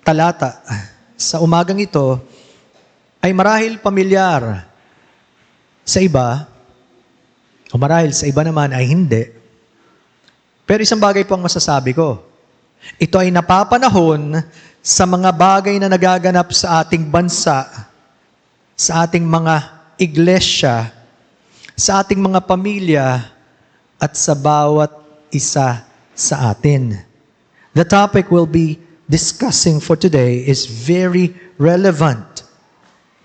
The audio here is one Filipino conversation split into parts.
talata sa umagang ito ay marahil pamilyar sa iba, o marahil sa iba naman ay hindi. Pero isang bagay po ang masasabi ko. Ito ay napapanahon sa mga bagay na nagaganap sa ating bansa, sa ating mga iglesia, sa ating mga pamilya, at sa bawat isa sa atin. The topic we'll be discussing for today is very relevant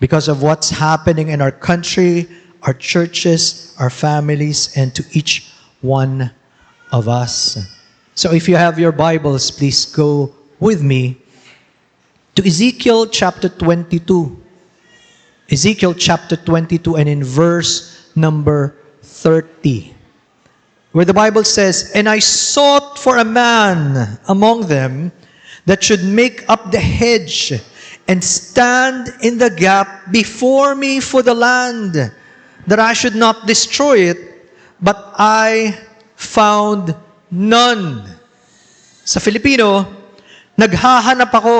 because of what's happening in our country, our churches, our families, and to each one of us. So if you have your Bibles, please go with me to Ezekiel chapter 22. Ezekiel chapter 22 and in verse number 30. Where the Bible says, "And I sought for a man among them that should make up the hedge and stand in the gap before me for the land, that I should not destroy it, but I found none." Sa Filipino, naghahanap ako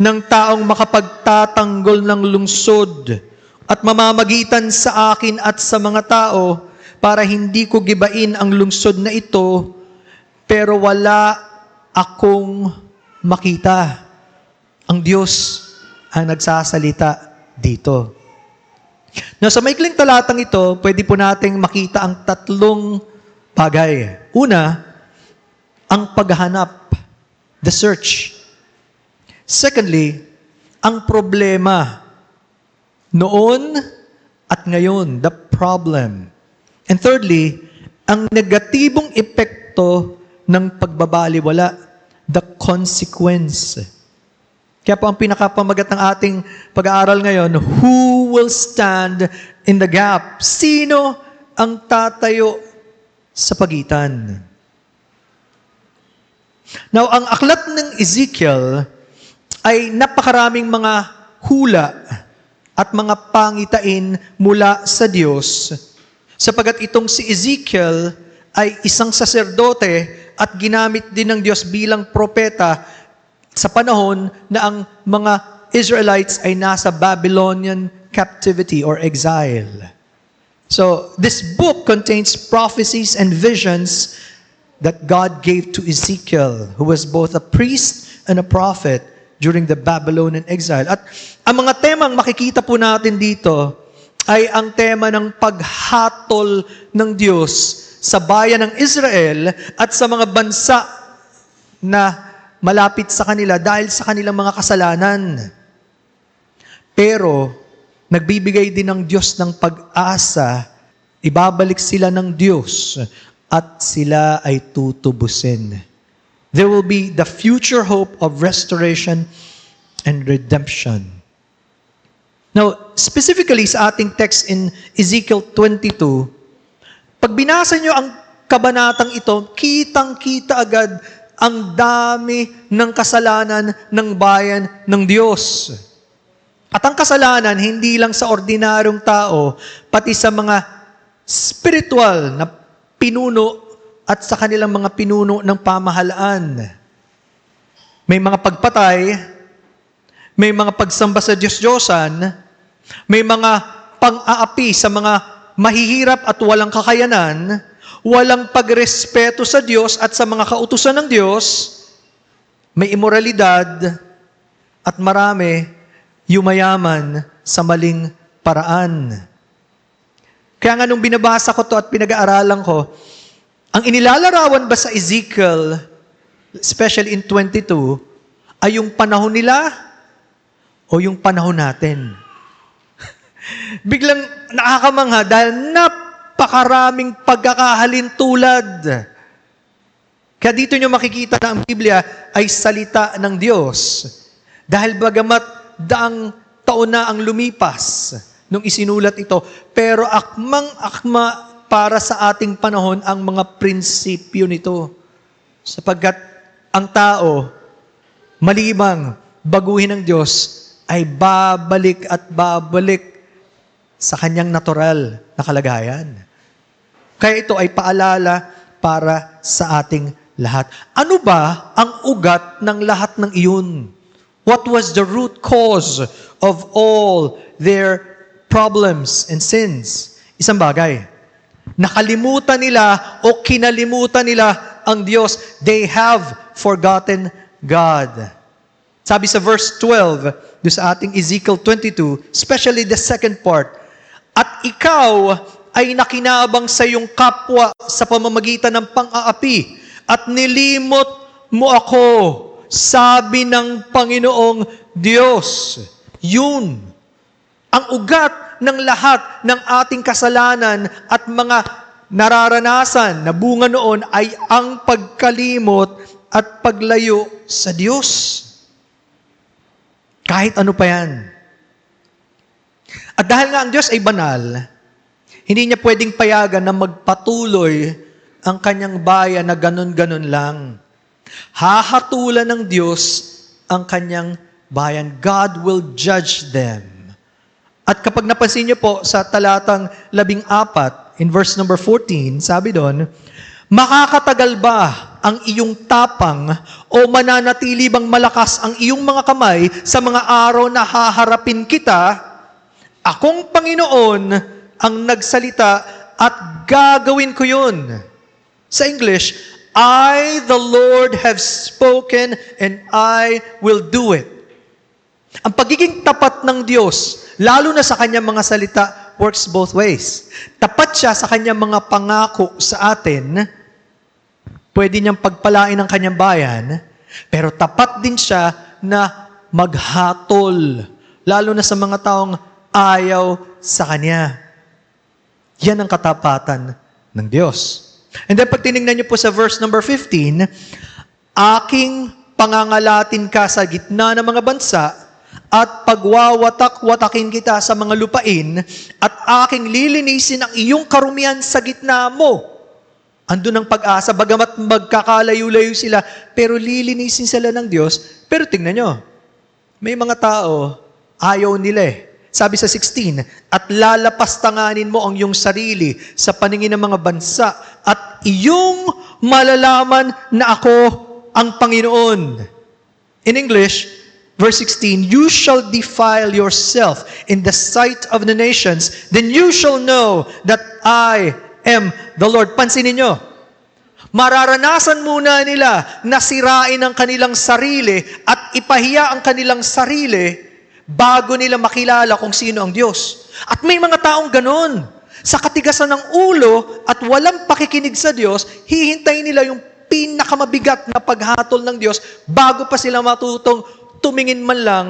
ng taong makapagtatanggol ng lungsod at mamamagitan sa akin at sa mga tao para hindi ko gibain ang lungsod na ito, pero wala akong makita. Ang Diyos ang nagsasalita dito. Now, sa maikling talatang ito, pwede po nating makita ang tatlong bagay. Una, ang paghahanap, the search. Secondly, ang problema, noon at ngayon, the problem. And thirdly, ang negatibong epekto ng pagbabaliwala, the consequence. Kaya po ang pinakapamagat ng ating pag-aaral ngayon, who will stand in the gap? Sino ang tatayo sa pagitan? Now, ang aklat ng Ezekiel ay napakaraming mga hula at mga pangitain mula sa Diyos, sapagat itong si Ezekiel ay isang saserdote at ginamit din ng Diyos bilang propeta sa panahon na ang mga Israelites ay nasa Babylonian captivity or exile. So, this book contains prophecies and visions that God gave to Ezekiel, who was both a priest and a prophet during the Babylonian exile. At ang mga temang makikita po natin dito ay ang tema ng paghatol ng Diyos sa bayan ng Israel at sa mga bansa na malapit sa kanila dahil sa kanilang mga kasalanan. Pero, nagbibigay din ng Diyos ng pag-asa, ibabalik sila ng Diyos at sila ay tutubusin. There will be the future hope of restoration and redemption. Now, specifically sa ating text in Ezekiel 22, pag binasa nyo ang kabanatang ito, kitang-kita agad ang dami ng kasalanan ng bayan ng Diyos. At ang kasalanan, hindi lang sa ordinaryong tao, pati sa mga spiritual na pinuno at sa kanilang mga pinuno ng pamahalaan. May mga pagpatay, may mga pagsamba sa Diyos-Diyosan, may mga pang-aapi sa mga mahihirap at walang kakayanan, walang pagrespeto sa Diyos at sa mga kautusan ng Diyos, may immoralidad, at marami yumayaman sa maling paraan. Kaya nga nung binabasa ko to at pinag-aaralan ko, ang inilalarawan ba sa Ezekiel, especially in 22, ay yung panahon nila o yung panahon natin? Biglang nakakamangha dahil napakaraming pagkakahalintulad. Kaya dito nyo makikita na ang Biblia ay salita ng Diyos. Dahil bagamat daang taon na ang lumipas nung isinulat ito, pero akmang-akma para sa ating panahon ang mga prinsipyo nito. Sapagkat ang tao, malimang baguhin ng Diyos, ay babalik at babalik sa kanyang natural na kalagayan. Kaya ito ay paalala para sa ating lahat. Ano ba ang ugat ng lahat ng iyon? What was the root cause of all their problems and sins? Isang bagay. Nakalimutan nila o kinalimutan nila ang Diyos. They have forgotten God. Sabi sa verse 12, doon sa ating Ezekiel 22, especially the second part, at ikaw ay nakinabang sa iyong kapwa sa pamamagitan ng pang-aapi at nilimot mo ako, sabi ng Panginoong Diyos. Yun. Ang ugat ng lahat ng ating kasalanan at mga nararanasan na bunga noon ay ang pagkalimot at paglayo sa Diyos. Kahit ano pa yan. At dahil nga ang Diyos ay banal, hindi niya pwedeng payagan na magpatuloy ang kanyang bayan na ganun-ganun lang. Hahatulan ng Diyos ang kanyang bayan. God will judge them. At kapag napansin niyo po sa talatang 14, in verse number 14, sabi doon, makakatagal ba ang iyong tapang o mananatili bang malakas ang iyong mga kamay sa mga araw na haharapin kita? Akong Panginoon ang nagsalita at gagawin ko yun. Sa English, I, the Lord, have spoken and I will do it. Ang pagiging tapat ng Diyos, lalo na sa kanyang mga salita, works both ways. Tapat siya sa kanyang mga pangako sa atin, pwede niyang pagpalain ang kanyang bayan, pero tapat din siya na maghatol, lalo na sa mga taong ayaw sa kanya. Yan ang katapatan ng Diyos. And then pag tinignan niyo po sa verse number 15, aking pangangalatin ka sa gitna ng mga bansa at pagwawatak-watakin kita sa mga lupain at aking lilinisin ang iyong karumihan sa gitna mo. Andun ang pag-asa, bagamat magkakalayo-layo sila, pero lilinisin sila ng Diyos. Pero tingnan nyo, may mga tao, ayaw nila eh. Sabi sa 16, at lalapastanganin mo ang iyong sarili sa paningin ng mga bansa at iyong malalaman na ako ang Panginoon. In English, verse 16, you shall defile yourself in the sight of the nations, then you shall know that I am the Lord. Pansinin nyo, mararanasan muna nila na sirain ang kanilang sarili at ipahiya ang kanilang sarili bago nila makilala kung sino ang Diyos. At may mga taong ganun. Sa katigasan ng ulo at walang pakikinig sa Diyos, hihintay nila yung pinakamabigat na paghatol ng Diyos bago pa sila matutong tumingin man lang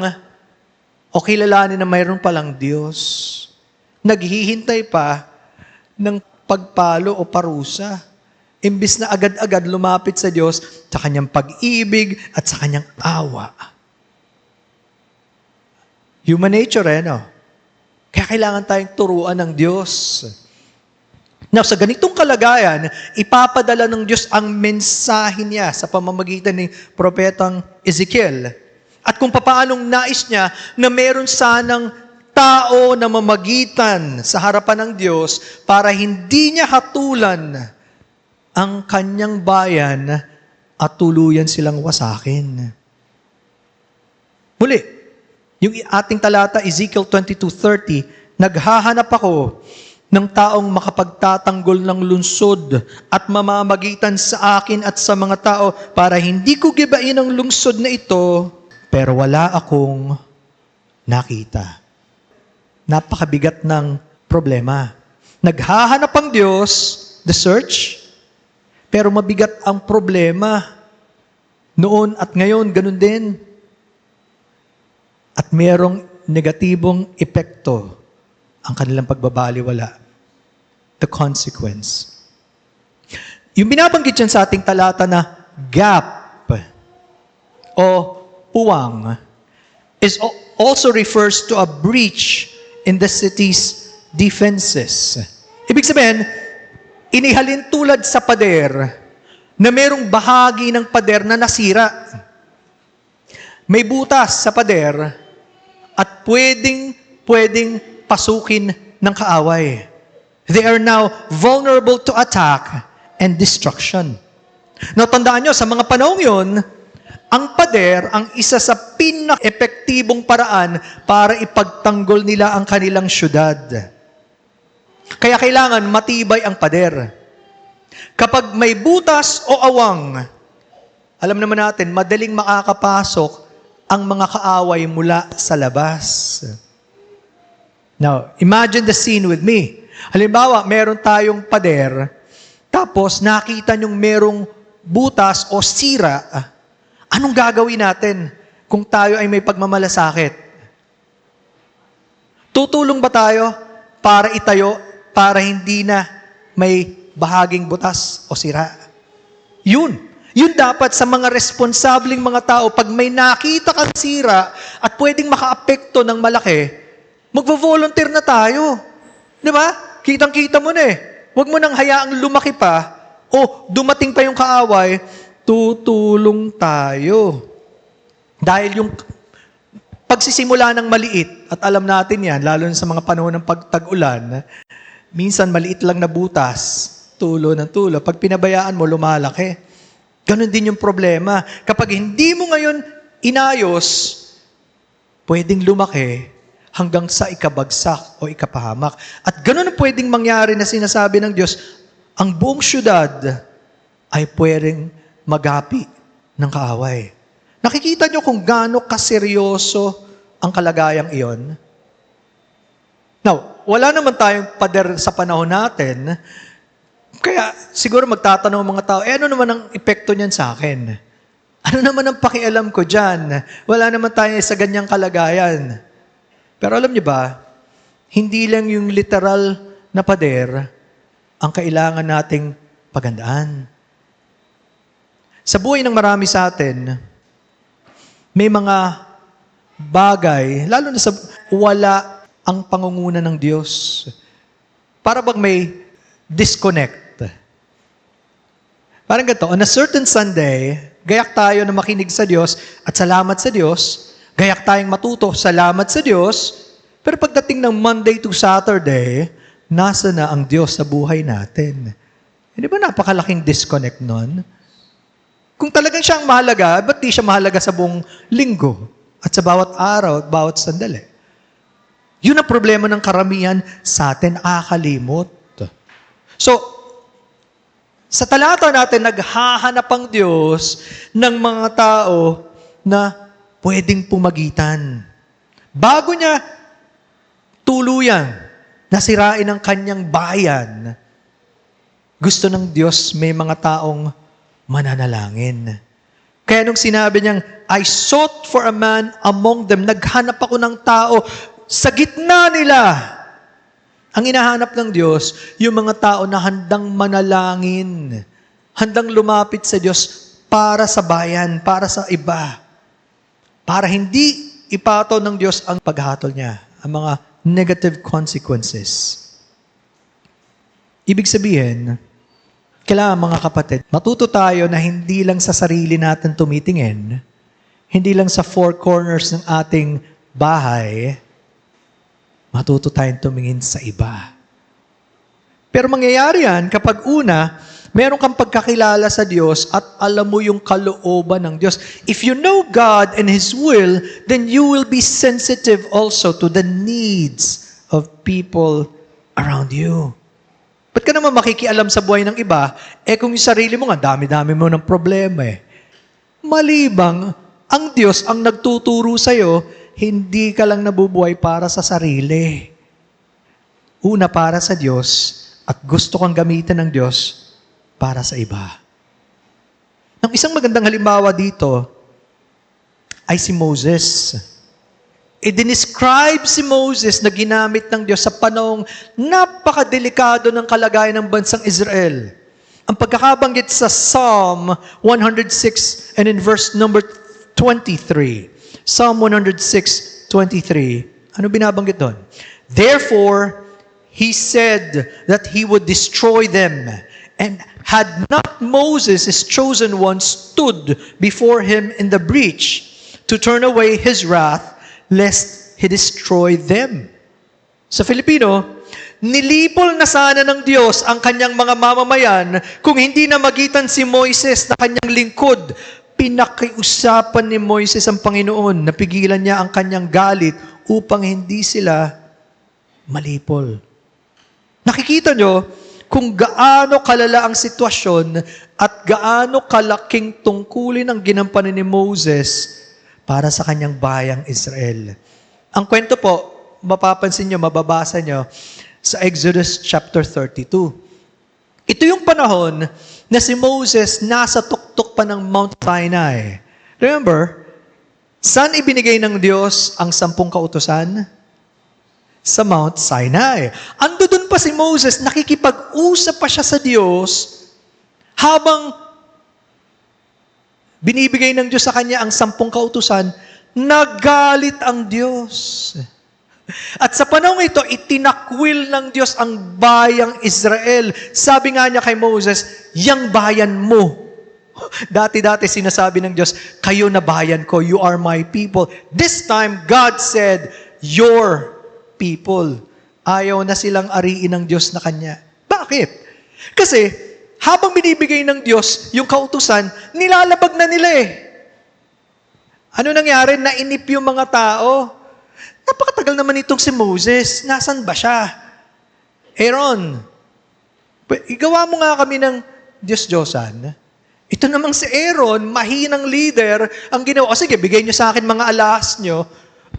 o kilalanin na mayroon palang Diyos. Naghihintay pa ng pagpalo o parusa. Imbis na agad-agad lumapit sa Diyos sa kanyang pag-ibig at sa kanyang awa. Human nature, no? Kaya kailangan tayong turuan ng Diyos. Now, sa ganitong kalagayan, ipapadala ng Diyos ang mensahe niya sa pamamagitan ni Propetang Ezekiel. At kung papaanong nais niya na meron sanang tao na mamagitan sa harapan ng Diyos para hindi niya hatulan ang kanyang bayan at tuluyan silang wasakin. Muli, yung ating talata, Ezekiel 22:30, naghahanap ako ng taong makapagtatanggol ng lungsod at mamamagitan sa akin at sa mga tao para hindi ko gibain ang lungsod na ito, pero wala akong nakita. Napakabigat ng problema. Naghahanap ang Diyos, the search, pero mabigat ang problema. Noon at ngayon, ganun din. At mayroong negatibong epekto ang kanilang pagbabaliwala. The consequence. Yung binabanggit dyan sa ating talata na gap o puwang also refers to a breach in the city's defenses. Ibig sabihin, inihalin tulad sa pader na merong bahagi ng pader na nasira. May butas sa pader at pwedeng pasukin ng kaaway. They are now vulnerable to attack and destruction. Now, tandaan nyo, sa mga panahong yon, ang pader ang isa sa pinaka-epektibong paraan para ipagtanggol nila ang kanilang syudad. Kaya kailangan matibay ang pader. Kapag may butas o awang, alam naman natin, madaling makakapasok ang mga kaaway mula sa labas. Now, imagine the scene with me. Halimbawa, meron tayong pader, tapos nakita nyong merong butas o sira. Anong gagawin natin kung tayo ay may pagmamalasakit? Tutulong ba tayo para itayo, para hindi na may bahaging butas o sira? Yun dapat sa mga responsabling mga tao, pag may nakita kang sira at pwedeng makaapekto ng malaki, magvo-volunteer na tayo. Di ba? Kitang-kita mo na eh. Huwag mo nang hayaang lumaki pa o dumating pa yung kaaway, tutulong tayo. Dahil yung pagsisimula ng maliit, at alam natin yan, lalo sa mga panahon ng pagtag-ulan, minsan maliit lang na butas, tulo ng tulo. Pag pinabayaan mo, lumalaki. Ganon din yung problema. Kapag hindi mo ngayon inayos, pwedeng lumaki hanggang sa ikabagsak o ikapahamak. At ganon ang pwedeng mangyari na sinasabi ng Diyos, ang buong syudad ay pwedeng magapi ng kaaway. Nakikita nyo kung gaano kaseryoso ang kalagayang iyon? Now, wala naman tayong pader sa panahon natin. Kaya siguro magtatanong ang mga tao, ano naman ang epekto niyan sa akin? Ano naman ang pakialam ko dyan? Wala naman tayo sa ganyang kalagayan. Pero alam niyo ba, hindi lang yung literal na pader ang kailangan nating pagandaan. Sa buhay ng marami sa atin, may mga bagay, lalo na sa wala ang pangunguna ng Diyos. Para bang may disconnect. Parang ganito, on a certain Sunday, gayak tayo na makinig sa Diyos at salamat sa Diyos. Gayak tayong matuto, salamat sa Diyos. Pero pagdating ng Monday to Saturday, nasa na ang Diyos sa buhay natin? Hindi ba napakalaking disconnect nun? Kung talagang siyang mahalaga, ba't di siya mahalaga sa buong linggo? At sa bawat araw at bawat sandali? Yun ang problema ng karamihan sa atin, nakakalimot. So, sa talata natin, naghahanap ang Diyos ng mga tao na pwedeng pumagitan. Bago niya tuluyan nasirain ang kanyang bayan, gusto ng Diyos may mga taong mananalangin. Kaya nung sinabi niyang, I sought for a man among them, naghanap ako ng tao sa gitna nila. Ang hinahanap ng Diyos, yung mga tao na handang manalangin, handang lumapit sa Diyos para sa bayan, para sa iba. Para hindi ipataw ng Diyos ang paghatol niya, ang mga negative consequences. Ibig sabihin, kailangan mga kapatid, matuto tayo na hindi lang sa sarili natin tumitingin, hindi lang sa four corners ng ating bahay, matuto tayong tumingin sa iba. Pero mangyayari yan kapag una, meron kang pagkakilala sa Diyos at alam mo yung kalooban ng Diyos. If you know God and His will, then you will be sensitive also to the needs of people around you. Ba't ka naman makikialam sa buhay ng iba? Kung yung sarili mo nga, dami-dami mo ng problema eh. Malibang, ang Diyos ang nagtuturo sa'yo, hindi ka lang nabubuhay para sa sarili. Una, para sa Diyos, at gusto kang gamitin ng Diyos para sa iba. Ang isang magandang halimbawa dito ay si Moses. I-describe si Moses na ginamit ng Diyos sa panahong napakadelikado ng kalagayan ng bansang Israel. Ang pagkakabanggit sa Psalm 106 and in verse number 23. Psalm 106:23. Ano binabanggit doon? Therefore, he said that he would destroy them. And had not Moses, his chosen one, stood before him in the breach to turn away his wrath, lest he destroy them. Sa Filipino, Nilipol na sana ng Diyos ang kanyang mga mamamayan kung hindi na magitan si Moises na kanyang lingkod. Pinakiusapan ni Moises ang Panginoon, napigilan niya ang kanyang galit upang hindi sila malipol. Nakikita nyo kung gaano kalala ang sitwasyon at gaano kalaking tungkulin ang ginampanan ni Moses para sa kanyang bayang Israel. Ang kwento po, mapapansin nyo, mababasa nyo, sa Exodus chapter 32. Ito yung panahon na si Moses nasa tuktok pa ng Mount Sinai. Remember, saan ibinigay ng Diyos ang 10 kautusan? Sa Mount Sinai. Ando dun pa si Moses, nakikipag-usap pa siya sa Diyos habang binibigay ng Diyos sa kanya ang 10 kautusan, nagalit ang Diyos. At sa panahon ito, itinakwil ng Diyos ang bayang Israel. Sabi nga niya kay Moses, yang bayan mo. Dati-dati sinasabi ng Diyos, kayo na bayan ko, you are my people. This time, God said, your people. Ayaw na silang ariin ng Diyos na kanya. Bakit? Kasi, habang binibigay ng Diyos yung kautusan, nilalabag na nila eh. Ano nangyari? Nainip yung mga tao. Napakatagal naman itong si Moses. Nasaan ba siya? Aaron, igawa mo nga kami ng Diyos-Diyosan. Ito namang si Aaron, mahinang leader, ang ginawa, sige, bigay niyo sa akin mga alahas niyo,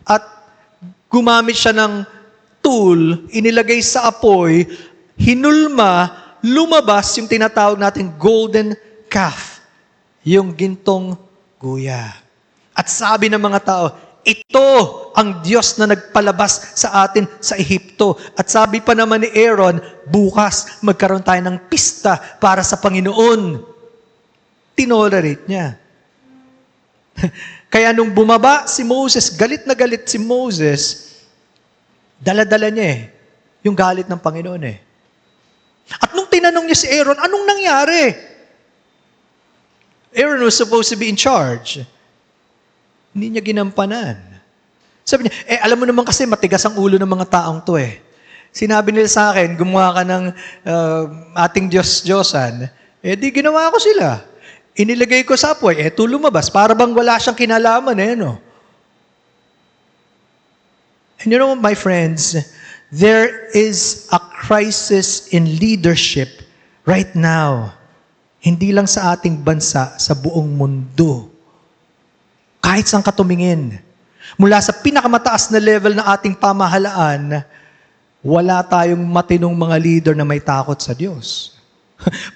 at gumamit siya ng tool, inilagay sa apoy, hinulma, lumabas yung tinatawag nating golden calf, yung gintong guya. At sabi ng mga tao, ito ang Diyos na nagpalabas sa atin sa Ehipto. At sabi pa naman ni Aaron, bukas magkaroon tayo ng pista para sa Panginoon. Tinolerate niya. Kaya nung bumaba si Moses, galit na galit si Moses, dala-dala niya yung galit ng Panginoon At nung tinanong niya si Aaron, anong nangyari? Aaron was supposed to be in charge. Hindi niya ginampanan. Sabi niya, alam mo naman kasi matigas ang ulo ng mga taong to Sinabi nila sa akin, gumawa ka ng ating Diyos-Diyosan. Di ginawa ko sila. Inilagay ko sa apoy, lumabas. Para bang wala siyang kinalaman no? And you know, my friends, there is a crisis in leadership right now. Hindi lang sa ating bansa, sa buong mundo. Kahit saan katumingin. Mula sa pinakamataas na level ng ating pamahalaan, wala tayong matinong mga leader na may takot sa Diyos.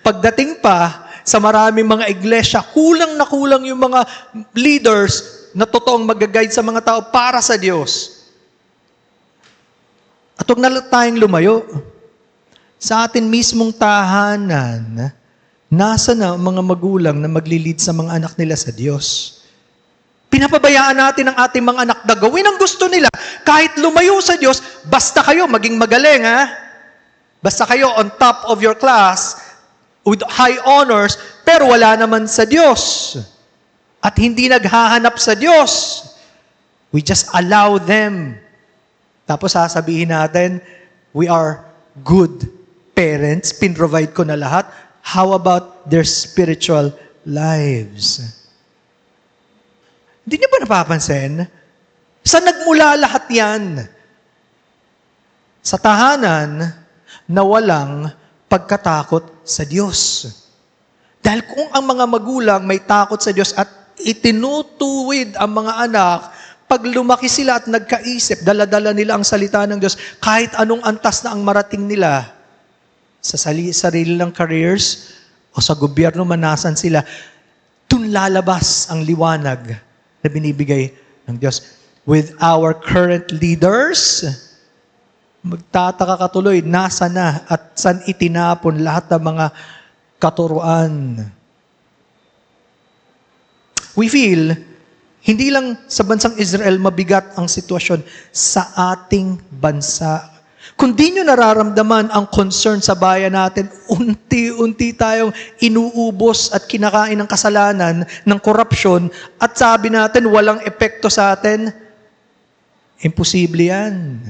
Pagdating pa sa maraming mga iglesia, kulang na kulang yung mga leaders na totoong mag-guide sa mga tao para sa Diyos. At huwag na tayong lumayo. Sa atin mismong tahanan, nasa na mga magulang na maglilid sa mga anak nila sa Diyos. Pinapabayaan natin ang ating mga anak na gawin ang gusto nila. Kahit lumayo sa Diyos, basta kayo maging magaling, Basta kayo on top of your class, with high honors, pero wala naman sa Diyos. At hindi naghahanap sa Diyos. We just allow them. Tapos sasabihin natin, we are good parents, pinrovide ko na lahat. How about their spiritual lives? Hindi niyo ba napapansin? Saan nagmula lahat yan? Sa tahanan na walang pagkatakot sa Diyos. Dahil kung ang mga magulang may takot sa Diyos at itinutuwid ang mga anak, pag lumaki sila at nagkaisip, dala-dala nila ang salita ng Diyos, kahit anong antas na ang marating nila sa sarili ng careers o sa gobyerno man nasan sila, dun lalabas ang liwanag na binibigay ng Diyos. With our current leaders, magtataka ka tuloy, nasa na at saan itinapon lahat ng mga katuruan. We feel, hindi lang sa bansang Israel mabigat ang sitwasyon sa ating bansa. Kung di nyo nararamdaman ang concern sa bayan natin, unti-unti tayong inuubos at kinakain ng kasalanan, ng korupsyon, at sabi natin walang epekto sa atin, imposible yan.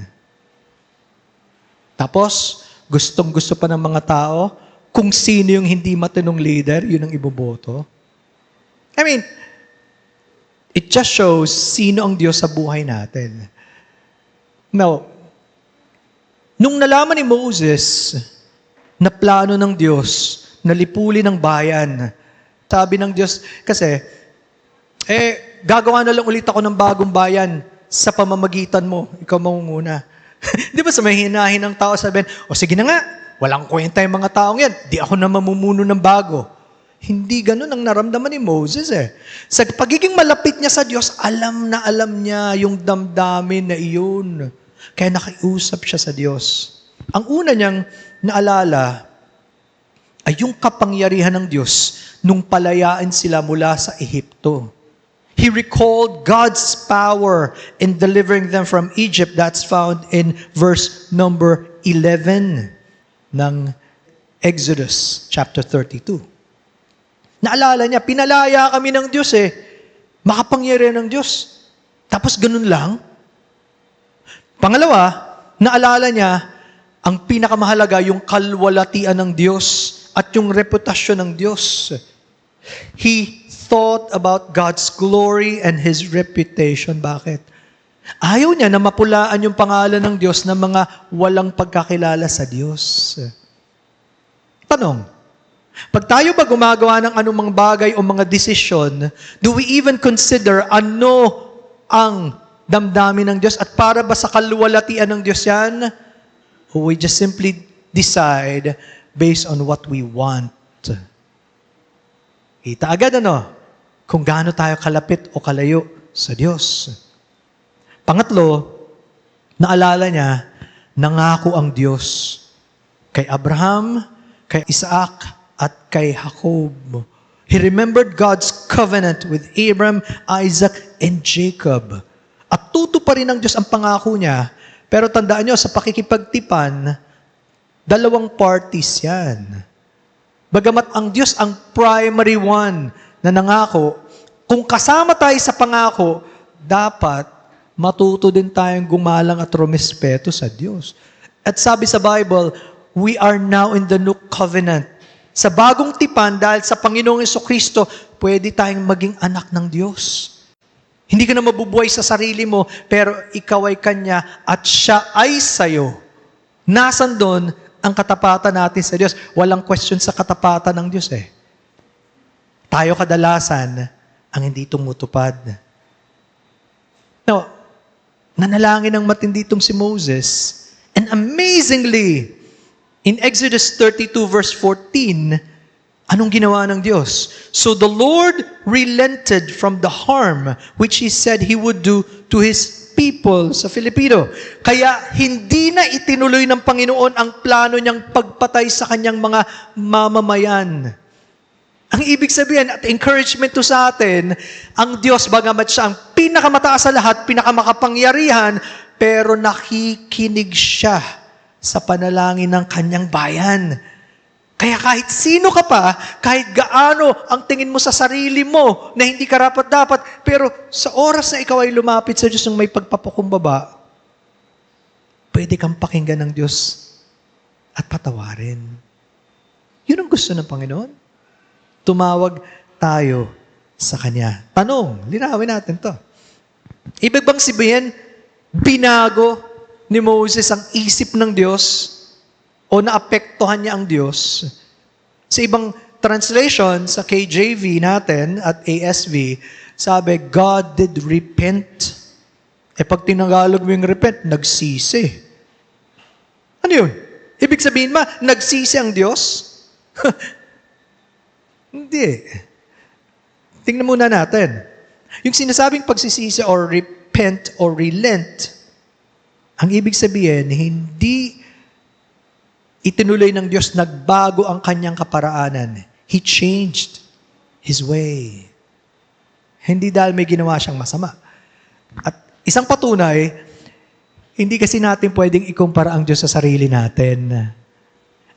Tapos, gustong-gusto pa ng mga tao, kung sino yung hindi matinong leader, yun ang iboboto. I mean, it just shows sino ang Diyos sa buhay natin. Now, nung nalaman ni Moses na plano ng Diyos na lipulin ng bayan, sabi ng Diyos, kasi, gagawa na lang ulit ako ng bagong bayan sa pamamagitan mo. Ikaw mangunguna. Di ba sa may hinahin ng tao sabihin, o sige na nga, walang kwenta yung mga taong yan. Di ako na mamumuno ng bago. Hindi ganun ang naramdaman ni Moses Sa pagiging malapit niya sa Diyos, alam na alam niya yung damdamin na iyon. Kaya nakiusap siya sa Diyos. Ang una niyang naalala ay yung kapangyarihan ng Diyos nung palayaan sila mula sa Ehipto. He recalled God's power in delivering them from Egypt. That's found in verse number 11 ng Exodus chapter 32. Naalala niya, pinalaya kami ng Diyos Makapangyarihan ng Diyos. Tapos ganun lang. Pangalawa, naalala niya, ang pinakamahalaga, yung kalwalatian ng Diyos at yung reputasyon ng Diyos. He thought about God's glory and His reputation. Bakit? Ayaw niya na mapulaan yung pangalan ng Diyos ng mga walang pagkakilala sa Diyos. Tanong, pag tayo ba gumagawa ng anumang bagay o mga desisyon, do we even consider ano ang damdamin ng Diyos? At para ba sa kalwalatian ng Diyos yan? Or we just simply decide based on what we want? Kita agad kung gaano tayo kalapit o kalayo sa Diyos. Pangatlo, naalala niya, nangako ang Diyos kay Abraham, kay Isaac, at kay Jacob. He remembered God's covenant with Abraham, Isaac, and Jacob. At tutuparin ng Diyos ang pangako niya, pero tandaan niyo, sa pakikipagtipan, dalawang parties yan. Bagamat ang Diyos ang primary one na nangako, kung kasama tayo sa pangako, dapat matuto din tayong gumalang at rumespeto sa Diyos. At sabi sa Bible, we are now in the new covenant. Sa bagong tipan, dahil sa Panginoong Jesucristo, pwede tayong maging anak ng Diyos. Hindi ka na mabubuhay sa sarili mo, pero ikaw ay Kanya at Siya ay sa'yo. Nasaan doon ang katapatan natin sa Diyos? Walang question sa katapatan ng Diyos Tayo kadalasan ang hindi tumutupad. Now, nanalangin ng matindi itong si Moses. And amazingly, in Exodus 32 verse 14, anong ginawa ng Diyos? So the Lord relented from the harm which He said He would do to His people sa Filipino. Kaya hindi na itinuloy ng Panginoon ang plano niyang pagpatay sa kanyang mga mamamayan. Ang ibig sabihin at encouragement to sa atin, ang Diyos, bagamat Siya ang pinakamataas sa lahat, pinakamakapangyarihan, pero nakikinig Siya sa panalangin ng kanyang bayan. Kaya kahit sino ka pa, kahit gaano ang tingin mo sa sarili mo na hindi karapat-dapat, pero sa oras na ikaw ay lumapit sa Diyos ng may pagpapakumbaba, pwede kang pakinggan ng Diyos at patawarin. Yun ang gusto ng Panginoon. Tumawag tayo sa Kanya. Tanong, linawin natin to. Ibig bang sabihin, binago ni Moses ang isip ng Diyos o naapektuhan niya ang Diyos? Sa ibang translation, sa KJV natin at ASV, sabi, God did repent. Pag tinagalog mo yung repent, nagsisi. Ano yun? Ibig sabihin nagsisi ang Diyos? Hindi. Tingnan muna natin. Yung sinasabing pagsisisi or repent or relent, ang ibig sabihin, hindi itinuloy ng Diyos, nagbago ang kanyang kaparaanan. He changed His way. Hindi dahil may ginawa siyang masama. At isang patunay, hindi kasi natin pwedeng ikumpara ang Diyos sa sarili natin.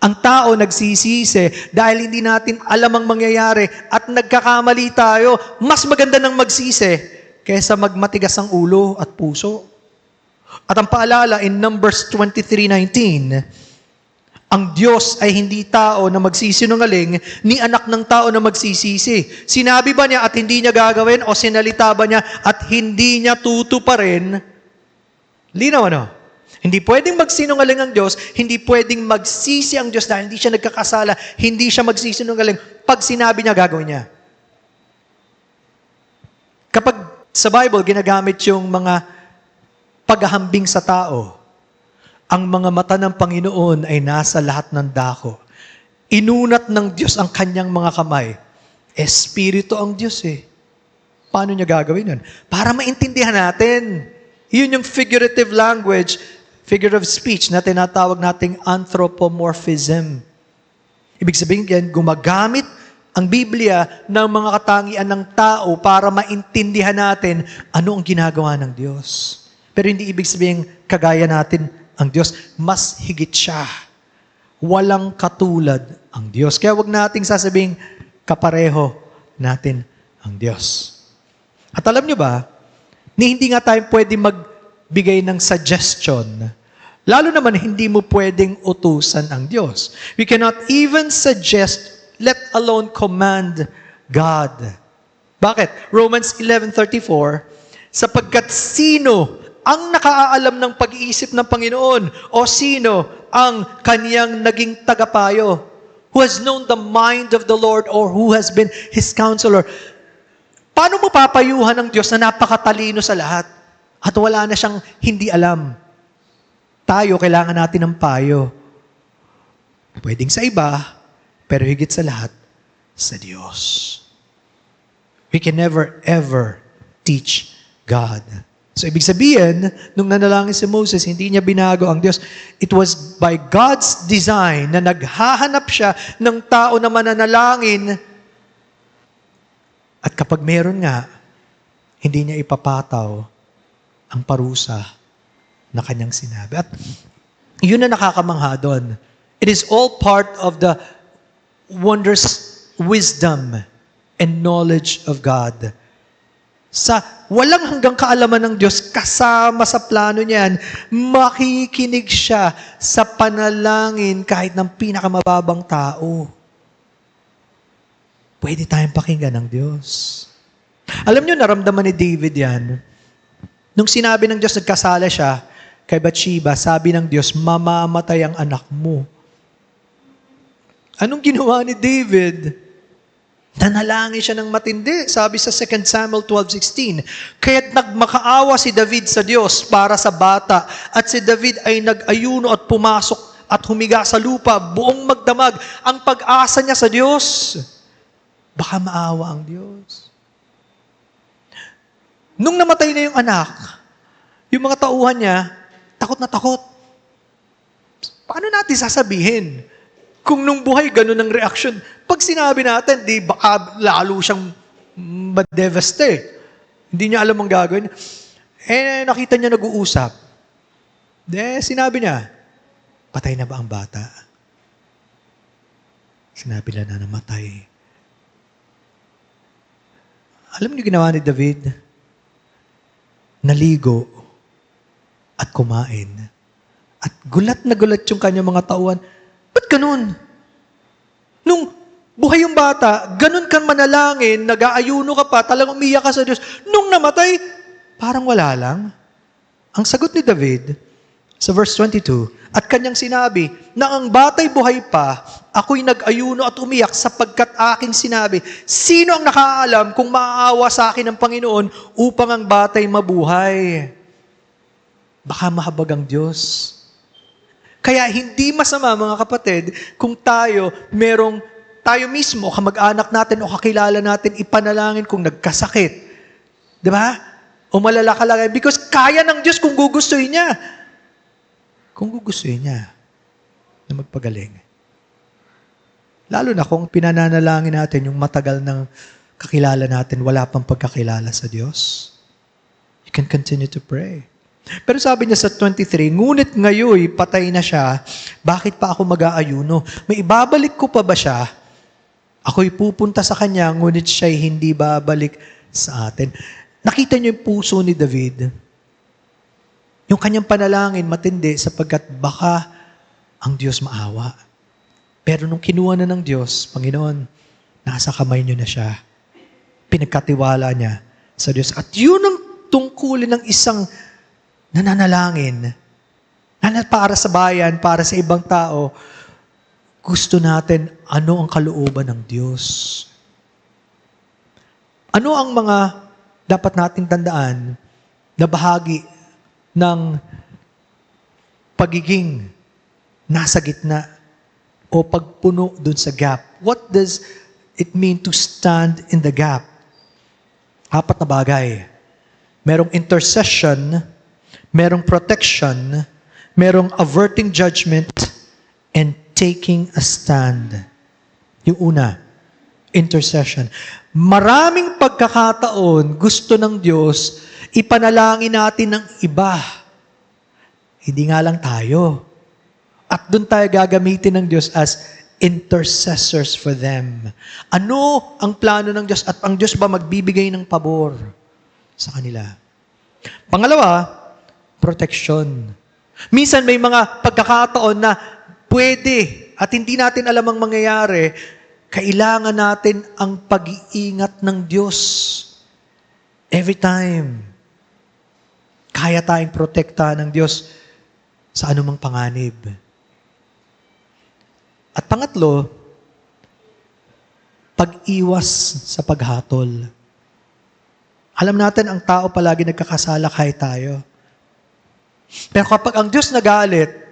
Ang tao nagsisisi dahil hindi natin alam ang mangyayari at nagkakamali tayo. Mas maganda nang magsisi kaysa magmatigas ang ulo at puso. At ang paalala in Numbers 23:19, ang Diyos ay hindi tao na magsisinungaling, ni anak ng tao na magsisisi. Sinabi ba niya at hindi niya gagawin, o sinalita ba niya at hindi niya tutuparin? Linaw ano? Hindi pwedeng magsinungaling ang Diyos, hindi pwedeng magsisi ang Diyos dahil hindi siya nagkakasala, hindi siya magsisinungaling. Pag sinabi niya, gagawin niya. Kapag sa Bible, ginagamit yung mga paghahambing sa tao, ang mga mata ng Panginoon ay nasa lahat ng dako. Inunat ng Diyos ang kanyang mga kamay. Espiritu ang Diyos eh. Paano niya gagawin yun? Para maintindihan natin. Yun yung figurative language, figurative speech na tinatawag nating anthropomorphism. Ibig sabihin yan, gumagamit ang Biblia ng mga katangian ng tao para maintindihan natin ano ang ginagawa ng Diyos. Pero hindi ibig sabihin kagaya natin ang Diyos. Mas higit siya. Walang katulad ang Diyos. Kaya wag nating sasabing kapareho natin ang Diyos. At alam nyo ba, hindi nga tayo pwede magbigay ng suggestion. Lalo naman, hindi mo pwedeng utusan ang Diyos. We cannot even suggest, let alone command God. Bakit? Romans 11:34, sapagkat sino ang nakaalam ng pag-iisip ng Panginoon? O sino ang kaniyang naging tagapayo? Who has known the mind of the Lord or who has been His counselor? Paano mo papayuhan ng Diyos na napakatalino sa lahat at wala na siyang hindi alam? Tayo, kailangan natin ng payo. Pwedeng sa iba, pero higit sa lahat, sa Diyos. We can never, ever teach God. So, ibig sabihin, nung nanalangin si Moses, hindi niya binago ang Diyos. It was by God's design na naghahanap siya ng tao na mananalangin. At kapag meron nga, hindi niya ipapataw ang parusa na kanyang sinabi. At yun na nakakamangha doon. It is all part of the wondrous wisdom and knowledge of God. Sa walang hanggang kaalaman ng Diyos, kasama sa plano niyan, makikinig siya sa panalangin kahit ng pinakamababang tao. Pwede tayong pakinggan ng Diyos. Alam niyo, naramdaman ni David yan. Nung sinabi ng Diyos, nagkasala siya kay Bathsheba, sabi ng Diyos, mamamatay ang anak mo. Anong ginawa ni David? Nanalangin siya ng matindi. Sabi sa 2 Samuel 12:16, kaya't nagmakaawa si David sa Diyos para sa bata, at si David ay nag-ayuno at pumasok at humiga sa lupa, buong magdamag ang pag-asa niya sa Diyos. Baka maawa ang Diyos. Nung namatay na yung anak, yung mga tauhan niya, takot na takot. Paano natin sasabihin? Kung nung buhay, ganun ang reaction. Pag sinabi natin, di baka lalo siyang ma-devastate. Hindi niya alam ang gagawin. Nakita niya nag-uusap. Sinabi niya, patay na ba ang bata? Sinabi niya na namatay. Alam niyo ginawa ni David? Naligo at kumain. At gulat na gulat yung kanyang mga tauhan. Ba't ganun? Nung buhay yung bata, ganun ka manalangin, nag-aayuno ka pa, talagang umiyak ka sa Diyos. Nung namatay, parang wala lang. Ang sagot ni David, sa verse 22, at kanyang sinabi, na ang batay buhay pa, ako'y nag-ayuno at umiyak sapagkat aking sinabi, sino ang nakaalam kung maaawa sa akin ng Panginoon upang ang batay mabuhay? Baka mahabag ang Diyos. Kaya hindi masama, mga kapatid, kung tayo mismo, kamag-anak natin o kakilala natin, ipanalangin kung nagkasakit. Di ba? O malala ka lang. Because kaya ng Diyos kung gugustuhin niya. Kung gugustuhin niya na magpagaling. Lalo na kung pinananalangin natin yung matagal ng kakilala natin, wala pang pagkakilala sa Diyos. You can continue to pray. Pero sabi niya sa 23, ngunit ngayon, patay na siya, bakit pa ako mag-aayuno? May ibabalik ko pa ba siya? Ako'y pupunta sa kanya, ngunit siya'y hindi babalik sa atin. Nakita niyo yung puso ni David? Yung kanyang panalangin matindi sapagkat baka ang Diyos maawa. Pero nung kinuha na ng Diyos, Panginoon, nasa kamay niyo na siya. Pinagkatiwala niya sa Diyos. At yun ang tungkulin ng isang nananalangin. Na para sa bayan, para sa ibang tao, gusto natin ano ang kalooban ng Diyos. Ano ang mga dapat nating tandaan na bahagi ng pagiging nasa gitna o pagpuno dun sa gap? What does it mean to stand in the gap? 4 na bagay. Merong intercession, merong protection, merong averting judgment, and taking a stand. Yung una, intercession. Maraming pagkakataon, gusto ng Diyos, ipanalangin natin ng iba. Hindi nga lang tayo. At doon tayo gagamitin ng Diyos as intercessors for them. Ano ang plano ng Diyos? At ang Diyos ba magbibigay ng pabor sa kanila? Pangalawa, protection. Minsan may mga pagkakataon na pwede at hindi natin alam ang mangyayari, kailangan natin ang pag-iingat ng Diyos. Every time, kaya tayong protektahan ng Diyos sa anumang panganib. At pangatlo, pag-iwas sa paghatol. Alam natin, ang tao palagi nagkakasala kahit tayo. Pero kapag ang Diyos nagalit,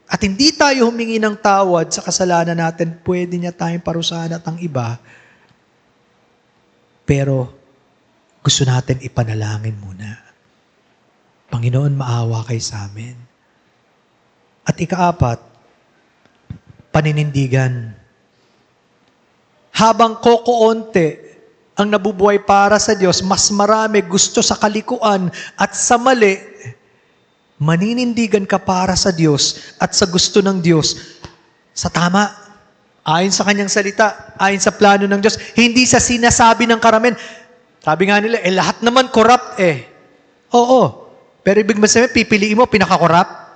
at hindi tayo humingi ng tawad sa kasalanan natin, pwede niya tayong parusahan at ang iba. Pero gusto natin ipanalangin muna. Panginoon, maawa kay sa amin. At ikaapat, paninindigan. Habang kokoonte ang nabubuhay para sa Diyos, mas marami gusto sa kalikuan at sa mali, maninindigan ka para sa Diyos at sa gusto ng Diyos sa tama. Ayon sa kanyang salita, ayon sa plano ng Diyos, hindi sa sinasabi ng karamihan. Sabi nga nila, lahat naman corrupt eh. Oo. Pero ibig sabihin, pipiliin mo, pinaka-corrupt.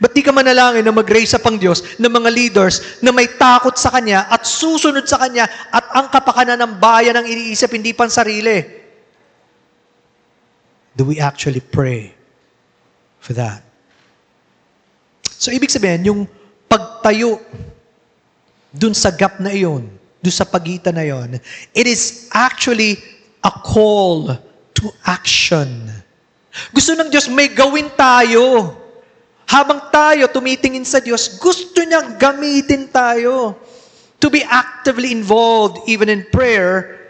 Ba't di ka manalangin na mag-raise up ang Diyos ng mga leaders na may takot sa Kanya at susunod sa Kanya at ang kapakanan ng bayan ang iniisip, hindi pan sarili? Do we actually pray for that? So, ibig sabihin, yung pagtayo dun sa gap na iyon, dun sa pagitan na iyon, it is actually a call to action. Gusto ng Diyos may gawin tayo. Habang tayo tumitingin sa Diyos, gusto niyang gamitin tayo to be actively involved even in prayer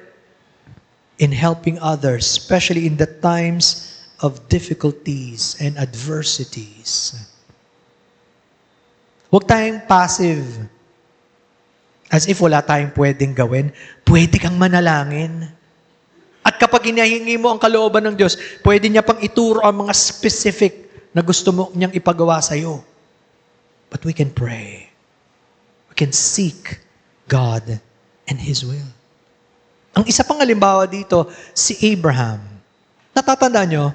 in helping others, especially in the times of difficulties and adversities. Huwag tayong passive. As if wala tayong pwedeng gawin. Pwede kang manalangin. At kapag hinahingi mo ang kalooban ng Diyos, pwede niya pang ituro ang mga specific na gusto mo niyang ipagawa sa iyo. But we can pray. We can seek God and His will. Ang isa pang halimbawa dito, si Abraham. Natatandaan nyo,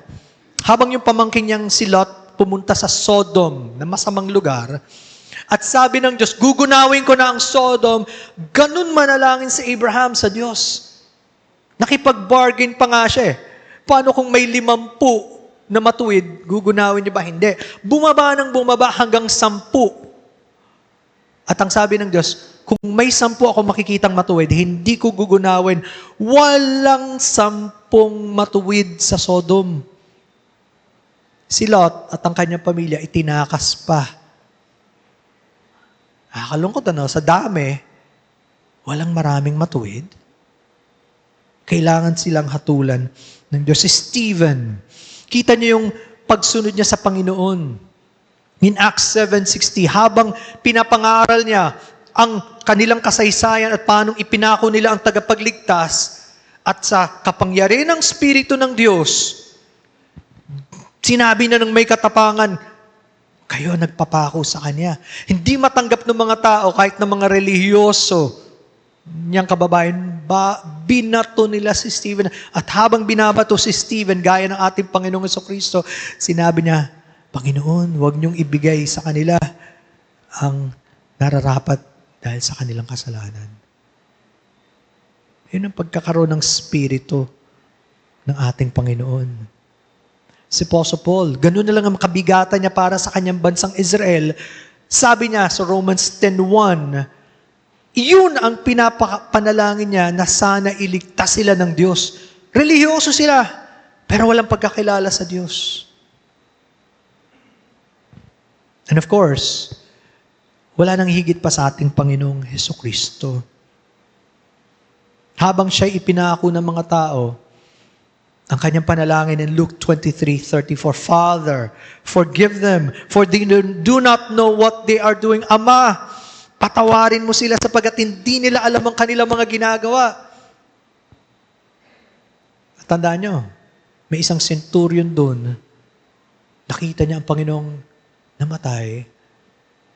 habang yung pamangkin niyang si Lot pumunta sa Sodom, na masamang lugar, at sabi ng Diyos, gugunawin ko na ang Sodom, ganun manalangin si Abraham sa Diyos. Nakipag-bargain pa nga siya eh. Paano kung may 50 na matuwid, gugunawin niyo ba? Hindi. Bumaba hanggang 10. At ang sabi ng Diyos, kung may 10 ako makikitang matuwid, hindi ko gugunawin. Walang 10 matuwid sa Sodom. Si Lot at ang kanyang pamilya itinakas pa. Nakakalungkot sa dami, walang maraming matuwid. Kailangan silang hatulan ng Diyos. Si Stephen, kita niyo yung pagsunod niya sa Panginoon. In Acts 7:60, habang pinapangaral niya ang kanilang kasaysayan at paanong ipinako nila ang tagapagligtas at sa kapangyarihan ng Espiritu ng Diyos, sinabi na ng may katapangan, kayo nagpapako sa Kanya. Hindi matanggap ng mga tao kahit ng mga relihiyoso niyang kababayan, binato nila si Stephen. At habang binabato si Stephen, gaya ng ating Panginoong Jesucristo, sinabi niya, Panginoon, huwag niyong ibigay sa kanila ang nararapat dahil sa kanilang kasalanan. Yun ang pagkakaroon ng spirito ng ating Panginoon. Si Apostle Paul, ganun na lang ang makabigatan niya para sa kanyang bansang Israel. Sabi niya sa Romans 10:1, yun ang pinapanalangin niya na sana iligtas sila ng Diyos. Relihiyoso sila, pero walang pagkakilala sa Diyos. And of course, wala nang higit pa sa ating Panginoong Hesukristo. Habang siya'y ipinako ng mga tao, ang kanyang panalangin in Luke 23:34, Father, forgive them, for they do not know what they are doing. Ama, patawarin mo sila sapagkat hindi nila alam ang kanilang mga ginagawa. At tandaan nyo, may isang centurion doon, nakita niya ang Panginoong namatay,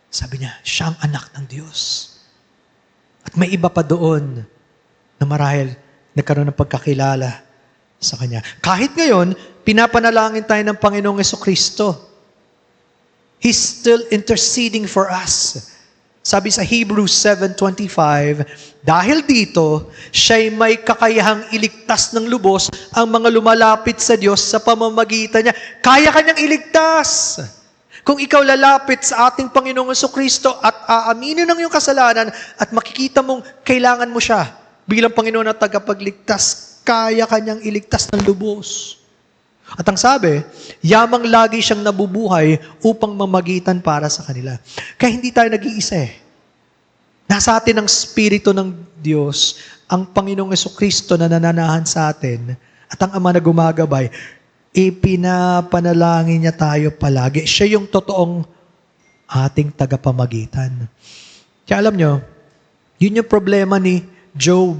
sabi niya, siya ang anak ng Diyos. At may iba pa doon na marahil nagkaroon ng pagkakilala sa Kanya. Kahit ngayon, pinapanalangin tayo ng Panginoong Jesucristo. He's still interceding for us. Sabi sa Hebrews 7:25, dahil dito, siya'y may kakayahang iligtas ng lubos ang mga lumalapit sa Diyos sa pamamagitan niya. Kaya Kanyang iligtas. Kung ikaw lalapit sa ating Panginoong Jesucristo at aaminin ng iyong kasalanan at makikita mong kailangan mo siya bilang Panginoon at tagapagligtas, kaya Kanyang iligtas ng lubos. At ang sabi, yamang lagi siyang nabubuhay upang mamagitan para sa kanila. Kaya hindi tayo nag-iisa eh. Nasa atin ang Espiritu ng Diyos, ang Panginoong Jesucristo na nananahan sa atin, at ang Ama na gumagabay, ipinapanalangin niya tayo palagi. Siya yung totoong ating tagapamagitan. Kaya alam nyo, yun yung problema ni Job.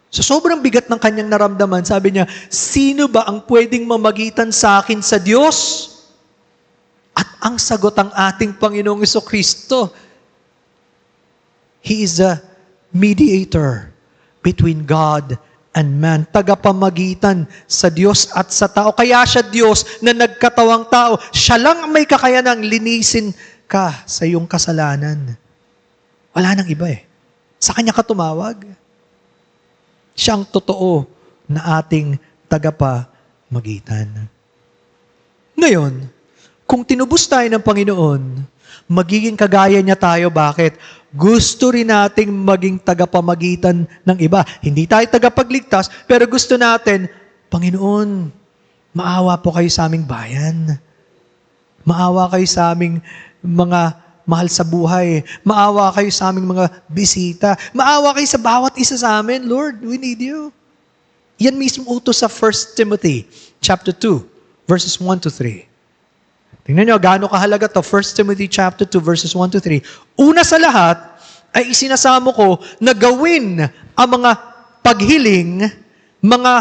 Sa sobrang bigat ng kanyang naramdaman, sabi niya, sino ba ang pwedeng mamagitan sa akin sa Diyos? At ang sagot ang ating Panginoong Jesucristo. He is a mediator between God and man. Tagapamagitan sa Diyos at sa tao. Kaya siya Diyos na nagkatawang tao. Siya lang ang may kakayanang linisin ka sa iyong kasalanan. Wala nang iba eh. Sa Kanya ka tumawag. Siya ang totoo na ating tagapamagitan. Ngayon, kung tinubos tayo ng Panginoon, magiging kagaya niya tayo. Bakit? Gusto rin nating maging tagapamagitan ng iba. Hindi tayo tagapagligtas, pero gusto natin, Panginoon, maawa po kayo sa aming bayan. Maawa kayo sa aming mga mahal sa buhay. Maawa kayo sa aming mga bisita. Maawa kayo sa bawat isa sa amin. Lord, we need you. Yan mismo utos sa 1 Timothy chapter 2, verses 1-3. Tingnan nyo, gaano kahalaga to. 1 Timothy chapter 2, verses 1-3. Una sa lahat, ay isinasamo ko na gawin ang mga paghiling, mga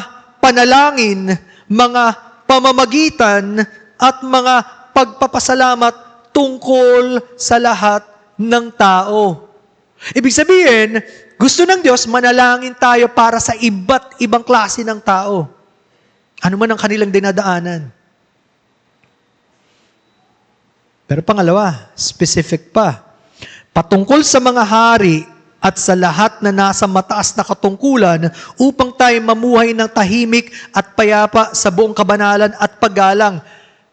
panalangin, mga pamamagitan, at mga pagpapasalamat tungkol sa lahat ng tao. Ibig sabihin, gusto ng Diyos manalangin tayo para sa iba't ibang klase ng tao. Ano man ang kanilang dinadaanan. Pero pangalawa, specific pa. Patungkol sa mga hari at sa lahat na nasa mataas na katungkulan upang tayo mamuhay ng tahimik at payapa sa buong kabanalan at paggalang.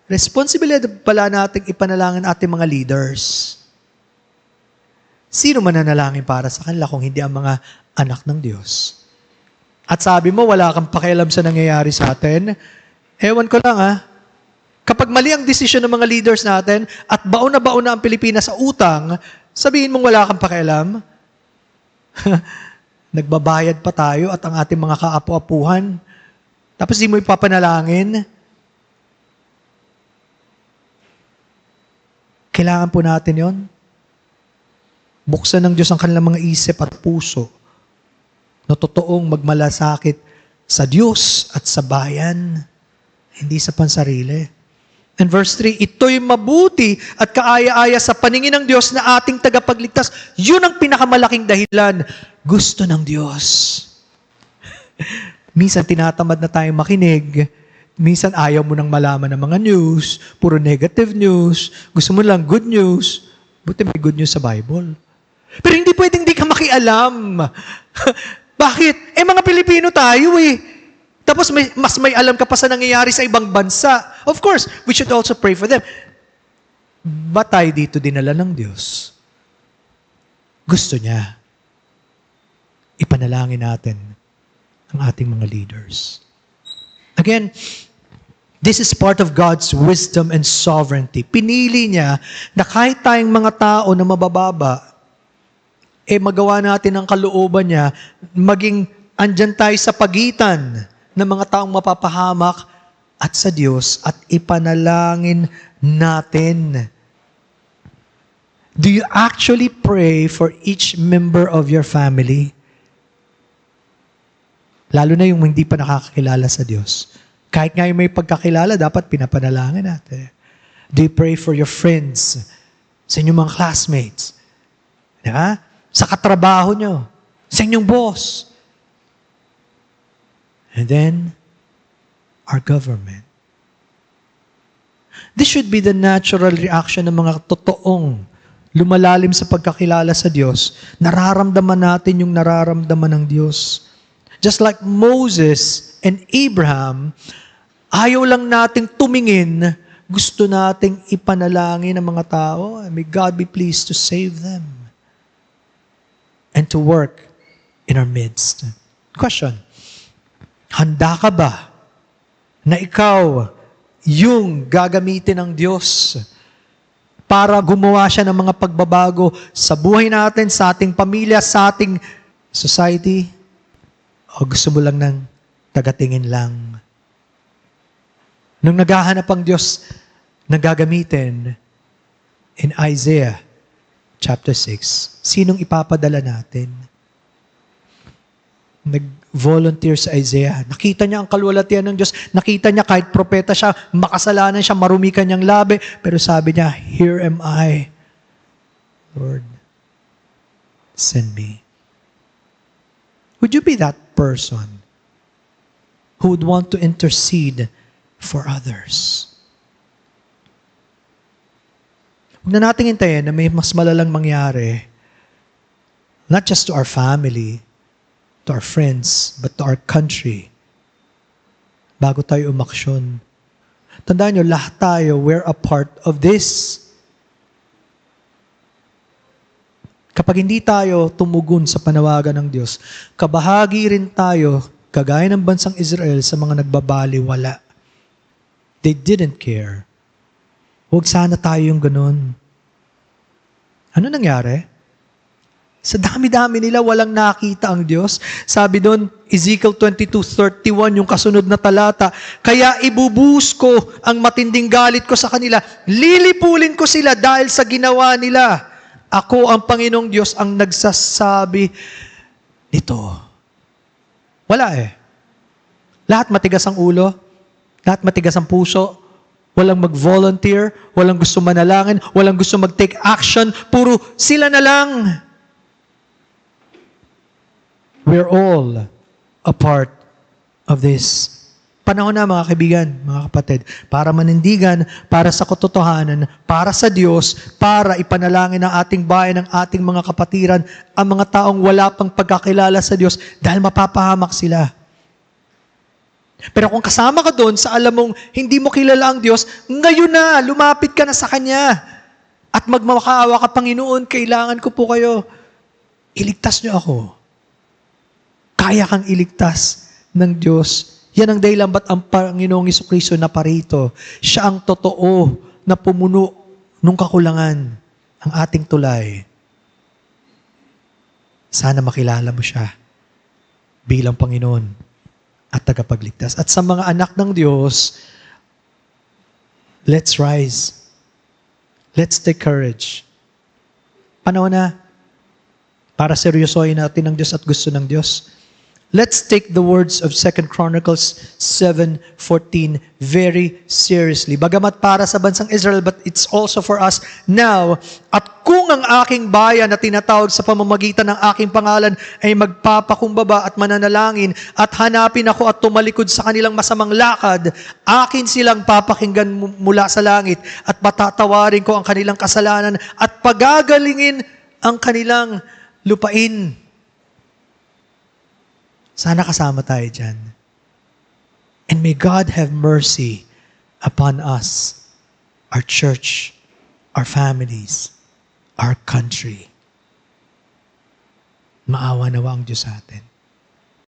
Responsibilidad pala nating ipanalangin ating mga leaders. Sino man nanalangin para sa kanila kung hindi ang mga anak ng Diyos? At sabi mo, wala kang pakialam sa nangyayari sa atin. Ewan ko lang Kapag mali ang desisyon ng mga leaders natin at baon na ang Pilipinas sa utang, sabihin mong wala kang pakialam. Nagbabayad pa tayo at ang ating mga kaapu-apuhan. Tapos di mo ipapanalangin. Kailangan po natin yon. Buksan ng Diyos ang kanilang mga isip at puso na totoong magmalasakit sa Diyos at sa bayan, hindi sa pansarili. And verse 3, ito'y mabuti at kaaya-aya sa paningin ng Diyos na ating tagapagligtas. Yun ang pinakamalaking dahilan. Gusto ng Diyos. Minsan tinatamad na tayong makinig. Minsan ayaw mo nang malaman ng mga news. Puro negative news. Gusto mo lang good news. Buti may good news sa Bible. Pero hindi pwedeng di ka makialam. Bakit? Mga Pilipino tayo eh. Tapos mas may alam ka pa sa nangyayari sa ibang bansa. Of course, we should also pray for them. Ba't tayo dito dinala ng Diyos? Gusto niya. Ipanalangin natin ang ating mga leaders. Again, this is part of God's wisdom and sovereignty. Pinili niya na kahit tayong mga tao na mabababa, magawa natin ang kalooban niya, maging andyan tayo sa pagitan ng mga taong mapapahamak at sa Diyos at ipanalangin natin. Do you actually pray for each member of your family? Lalo na yung hindi pa nakakakilala sa Diyos. Kahit nga yung may pagkakilala, dapat pinapanalangin natin. Do you pray for your friends? Sa inyong mga classmates? Diba? Sa katrabaho nyo? Sa inyong boss? And then, our government. This should be the natural reaction ng mga totoong lumalalim sa pagkakilala sa Diyos. Nararamdaman natin yung nararamdaman ng Diyos. Just like Moses and Abraham, ayaw lang nating tumingin, gusto nating ipanalangin ng mga tao. May God be pleased to save them and to work in our midst. Question. Handa ka ba na ikaw yung gagamitin ng Diyos para gumawa siya ng mga pagbabago sa buhay natin, sa ating pamilya, sa ating society? O gusto mo lang ng tagatingin lang? Nung naghahanap ang Diyos na gagamitin in Isaiah chapter 6, sinong ipapadala natin? Nag-volunteer sa Isaiah. Nakita niya ang kalwalatian ng Diyos. Nakita niya kahit propeta siya, makasalanan siya, marumi kanyang labi. Pero sabi niya, here am I. Lord, send me. Would you be that person who would want to intercede for others? Huwag na nating hintayin na may mas malalang mangyari, not just to our family, to our friends, but to our country, bago tayo umaksyon. Tandaan nyo, lahat tayo, we're a part of this. Kapag hindi tayo tumugon sa panawagan ng Diyos, kabahagi rin tayo, kagaya ng bansang Israel, sa mga nagbabaliwala. They didn't care. Huwag sana tayo yung ganun. Ano nangyari? Sa dami-dami nila, walang nakita ang Diyos. Sabi doon, Ezekiel 22:31, yung kasunod na talata, kaya ibubuhos ko ang matinding galit ko sa kanila. Lilipulin ko sila dahil sa ginawa nila. Ako ang Panginoong Diyos ang nagsasabi nito. Wala eh. Lahat matigas ang ulo, lahat matigas ang puso, walang mag-volunteer, walang gusto manalangin, walang gusto mag-take action, puro sila na lang. We're all a part of this. Panahon na mga kaibigan, mga kapatid, para manindigan, para sa katotohanan, para sa Diyos, para ipanalangin ang ating bayan, ang ating mga kapatiran, ang mga taong wala pang pagkakilala sa Diyos dahil mapapahamak sila. Pero kung kasama ka doon sa alam mong hindi mo kilala ang Diyos, ngayon na, lumapit ka na sa Kanya. At magmakaawa ka, Panginoon, kailangan ko po kayo. Iligtas niyo ako. Kaya kang iligtas ng Diyos. Yan ang dahilan ba't ang Panginoong Jesucristo na parito. Siya ang totoo na pumuno nung kakulangan, ang ating tulay. Sana makilala mo siya bilang Panginoon at tagapagligtas. At sa mga anak ng Diyos, let's rise. Let's take courage. Panahon na para seryosohin natin ang Diyos at gusto ng Diyos. Let's take the words of 2 Chronicles 7:14 very seriously. Bagamat para sa bansang Israel, but it's also for us now. At kung ang aking bayan na tinatawag sa pamamagitan ng aking pangalan ay magpapakumbaba at mananalangin at hanapin ako at tumalikod sa kanilang masamang lakad, akin silang papakinggan mula sa langit at patatawarin ko ang kanilang kasalanan at pagagalingin ang kanilang lupain. Sana kasama tayo dyan. And may God have mercy upon us, our church, our families, our country. Maawa nawa ang Diyos sa atin.